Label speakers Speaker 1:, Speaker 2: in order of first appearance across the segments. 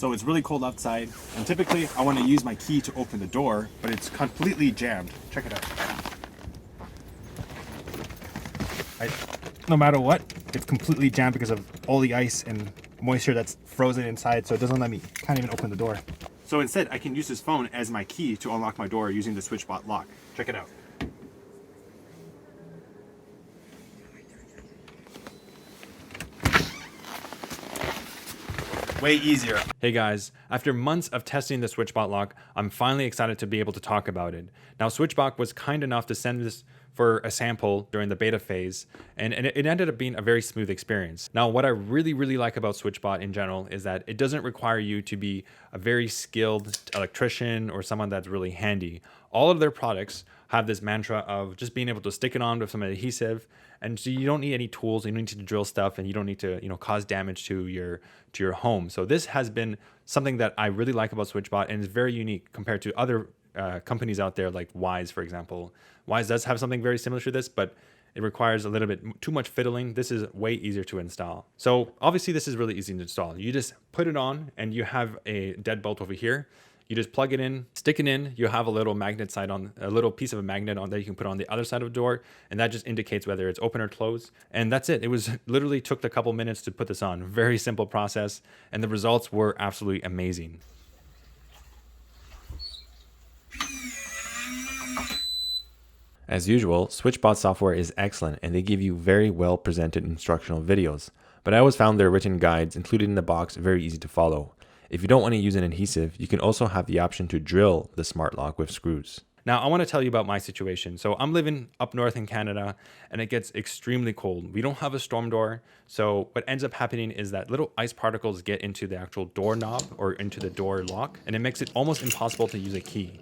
Speaker 1: So it's really cold outside, and typically I want to use my key to open the door, but it's completely jammed. Check it out. No matter what, it's completely jammed because of all the ice and moisture that's frozen inside, so it doesn't let me, can't even open the door. So instead, I can use this phone as my key to unlock my door using the SwitchBot Lock. Check it out. Way easier.
Speaker 2: Hey guys, after months of testing the SwitchBot Lock, I'm finally excited to be able to talk about it. Now, SwitchBot was kind enough to send this for a sample during the beta phase, and it ended up being a very smooth experience. Now, what I really like about SwitchBot in general is that it doesn't require you to be a very skilled electrician or someone that's really handy. All of their products have this mantra of just being able to stick it on with some adhesive, and so you don't need any tools, you don't need to drill stuff, and you don't need to, cause damage to your home. So this has been something that I really like about SwitchBot, and is very unique compared to other companies out there like Wyze, for example. Wyze does have something very similar to this, but it requires a little bit too much fiddling. This is way easier to install. So obviously this is really easy to install. You just put it on and you have a deadbolt over here. You just plug it in, stick it in. You have a little magnet side on, a little piece of a magnet on that you can put on the other side of the door, and that just indicates whether it's open or closed. And that's it. It was literally took a couple minutes to put this on. Very simple process, and the results were absolutely amazing. As usual, SwitchBot software is excellent, and they give you very well presented instructional videos. But I always found their written guides included in the box very easy to follow. If you don't want to use an adhesive, you can also have the option to drill the smart lock with screws. Now, I want to tell you about my situation. So I'm living up north in Canada, and it gets extremely cold. We don't have a storm door. So what ends up happening is that little ice particles get into the actual doorknob or into the door lock, and it makes it almost impossible to use a key.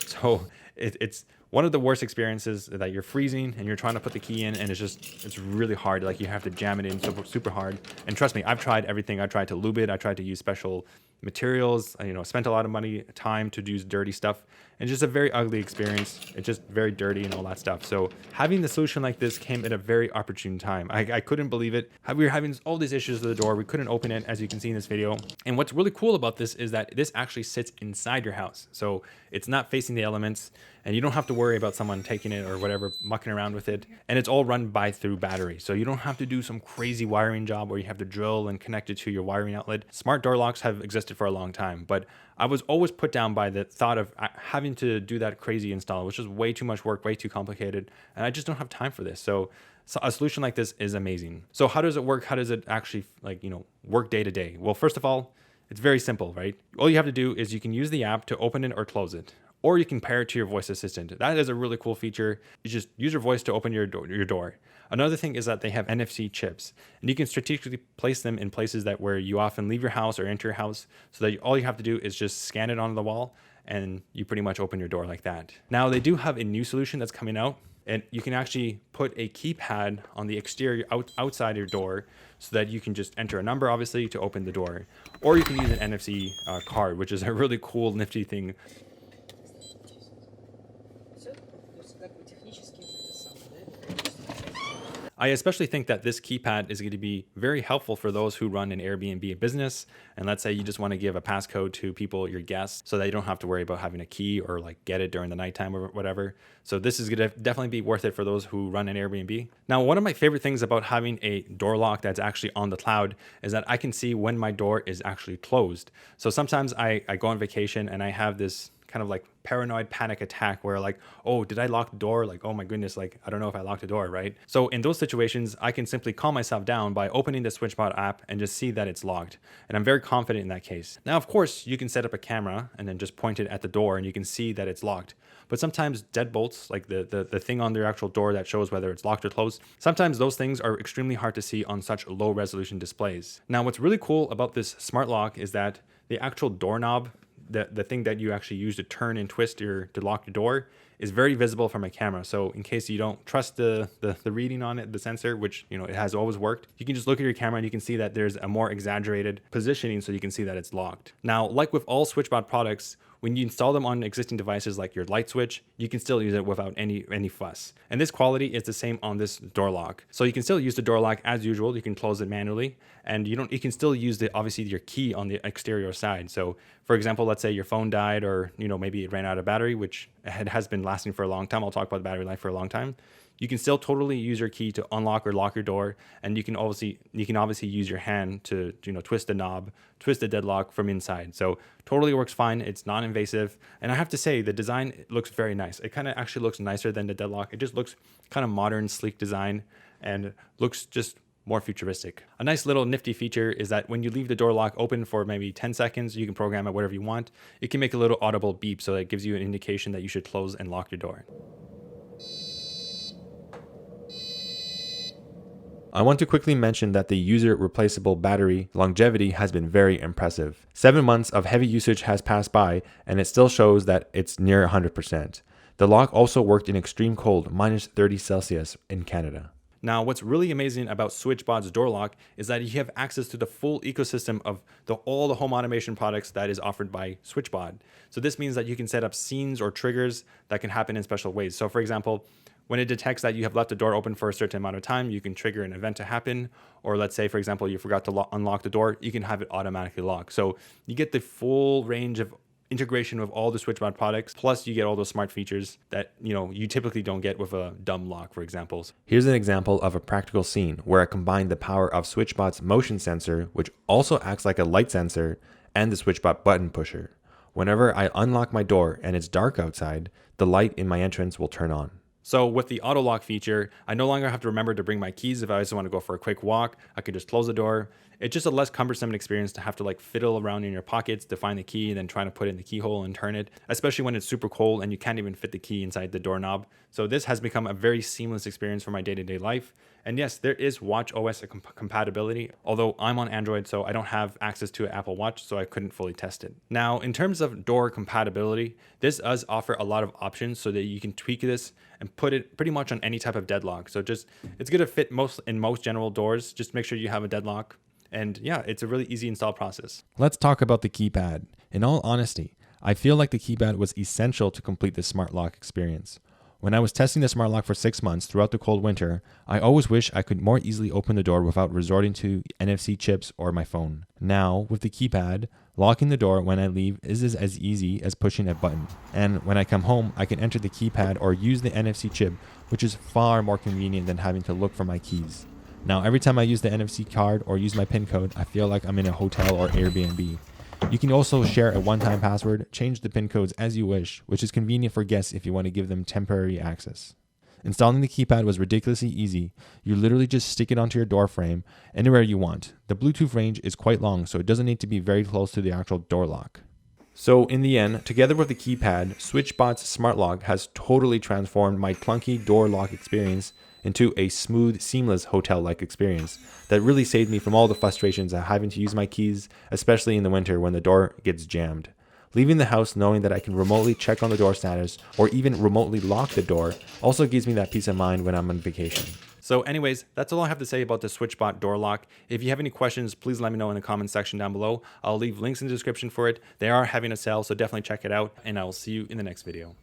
Speaker 2: So it's one of the worst experiences that you're freezing and you're trying to put the key in, and it's really hard. Like, you have to jam it in super hard. And trust me, I've tried everything. I tried to lube it. I tried to use special materials. I spent a lot of money, time to use dirty stuff, and just a very ugly experience. It's just very dirty and all that stuff. So having the solution like this came at a very opportune time. I couldn't believe it. We were having all these issues with the door. We couldn't open it, as you can see in this video. And what's really cool about this is that this actually sits inside your house. So it's not facing the elements, and you don't have to worry about someone taking it or whatever, mucking around with it. And it's all run through battery. So you don't have to do some crazy wiring job where you have to drill and connect it to your wiring outlet. Smart door locks have existed for a long time, but I was always put down by the thought of having to do that crazy install, which is way too much work, way too complicated. And I just don't have time for this. So a solution like this is amazing. So how does it work? How does it actually work day to day? Well, first of all, it's very simple, right? All you have to do is you can use the app to open it or close it, or you can pair it to your voice assistant. That is a really cool feature. You just use your voice to open your door. Another thing is that they have NFC chips, and you can strategically place them in places where you often leave your house or enter your house, so that all you have to do is just scan it onto the wall, and you pretty much open your door like that. Now, they do have a new solution that's coming out, and you can actually put a keypad on the exterior outside your door, so that you can just enter a number, obviously, to open the door. Or you can use an NFC card, which is a really cool, nifty thing. I especially think that this keypad is going to be very helpful for those who run an Airbnb business. And let's say you just want to give a passcode to people, your guests, so that you don't have to worry about having a key or get it during the nighttime or whatever. So this is going to definitely be worth it for those who run an Airbnb. Now, one of my favorite things about having a door lock that's actually on the cloud is that I can see when my door is actually closed. So sometimes I go on vacation and I have this kind of paranoid panic attack where oh, did I lock the door? Oh my goodness, I don't know if I locked the door, right? So in those situations, I can simply calm myself down by opening the SwitchBot app and just see that it's locked. And I'm very confident in that case. Now, of course, you can set up a camera and then just point it at the door and you can see that it's locked. But sometimes deadbolts, like the thing on their actual door that shows whether it's locked or closed, sometimes those things are extremely hard to see on such low resolution displays. Now, what's really cool about this smart lock is that the actual doorknob, the thing that you actually use to turn and twist to lock your door, is very visible from a camera. So in case you don't trust the reading on it, the sensor, which it has always worked, you can just look at your camera and you can see that there's a more exaggerated positioning, so you can see that it's locked. Now, like with all SwitchBot products, when you install them on existing devices like your light switch, you can still use it without any fuss. And this quality is the same on this door lock. So you can still use the door lock as usual. You can close it manually, and you can still use obviously your key on the exterior side. So for example, let's say your phone died, or maybe it ran out of battery, which has been lasting for a long time. I'll talk about the battery life for a long time. You can still totally use your key to unlock or lock your door, and you can obviously use your hand to twist the knob, twist the deadlock from inside. So totally works fine. It's non-invasive, and I have to say the design looks very nice. It kind of actually looks nicer than the deadlock. It just looks kind of modern, sleek design, and looks just more futuristic. A nice little nifty feature is that when you leave the door lock open for maybe 10 seconds, you can program it whatever you want. It can make a little audible beep, so that gives you an indication that you should close and lock your door. I want to quickly mention that the user replaceable battery longevity has been very impressive. 7 months of heavy usage has passed by, and it still shows that it's near 100%. The lock also worked in extreme cold, minus 30 Celsius in Canada. Now, what's really amazing about SwitchBot's door lock is that you have access to the full ecosystem of all the home automation products that is offered by SwitchBot. So this means that you can set up scenes or triggers that can happen in special ways. So for example, when it detects that you have left the door open for a certain amount of time, you can trigger an event to happen. Or let's say, for example, you forgot to unlock the door, you can have it automatically lock. So you get the full range of integration with all the SwitchBot products, plus you get all those smart features that you typically don't get with a dumb lock, for example. Here's an example of a practical scene where I combined the power of SwitchBot's motion sensor, which also acts like a light sensor, and the SwitchBot button pusher. Whenever I unlock my door and it's dark outside, the light in my entrance will turn on. So with the auto lock feature, I no longer have to remember to bring my keys if I just want to go for a quick walk. I can just close the door. It's just a less cumbersome experience to have to fiddle around in your pockets to find the key and then trying to put it in the keyhole and turn it, especially when it's super cold and you can't even fit the key inside the doorknob. So this has become a very seamless experience for my day-to-day life. And yes, there is WatchOS compatibility, although I'm on Android, so I don't have access to an Apple Watch, so I couldn't fully test it. Now, in terms of door compatibility, this does offer a lot of options so that you can tweak this and put it pretty much on any type of deadlock. So it's going to fit in most general doors. Just make sure you have a deadlock. And yeah, it's a really easy install process. Let's talk about the keypad. In all honesty, I feel like the keypad was essential to complete the smart lock experience. When I was testing the smart lock for 6 months throughout the cold winter, I always wish I could more easily open the door without resorting to NFC chips or my phone. Now, with the keypad, locking the door when I leave is as easy as pushing a button. And when I come home, I can enter the keypad or use the NFC chip, which is far more convenient than having to look for my keys. Now, every time I use the NFC card or use my PIN code, I feel like I'm in a hotel or Airbnb. You can also share a one-time password, change the PIN codes as you wish, which is convenient for guests if you want to give them temporary access. Installing the keypad was ridiculously easy. You literally just stick it onto your door frame anywhere you want. The Bluetooth range is quite long, so it doesn't need to be very close to the actual door lock. So in the end, together with the keypad, SwitchBot's smart lock has totally transformed my clunky door lock experience into a smooth, seamless hotel-like experience that really saved me from all the frustrations of having to use my keys, especially in the winter when the door gets jammed. Leaving the house knowing that I can remotely check on the door status or even remotely lock the door also gives me that peace of mind when I'm on vacation. So anyways, that's all I have to say about the SwitchBot door lock. If you have any questions, please let me know in the comment section down below. I'll leave links in the description for it. They are having a sale, so definitely check it out, and I will see you in the next video.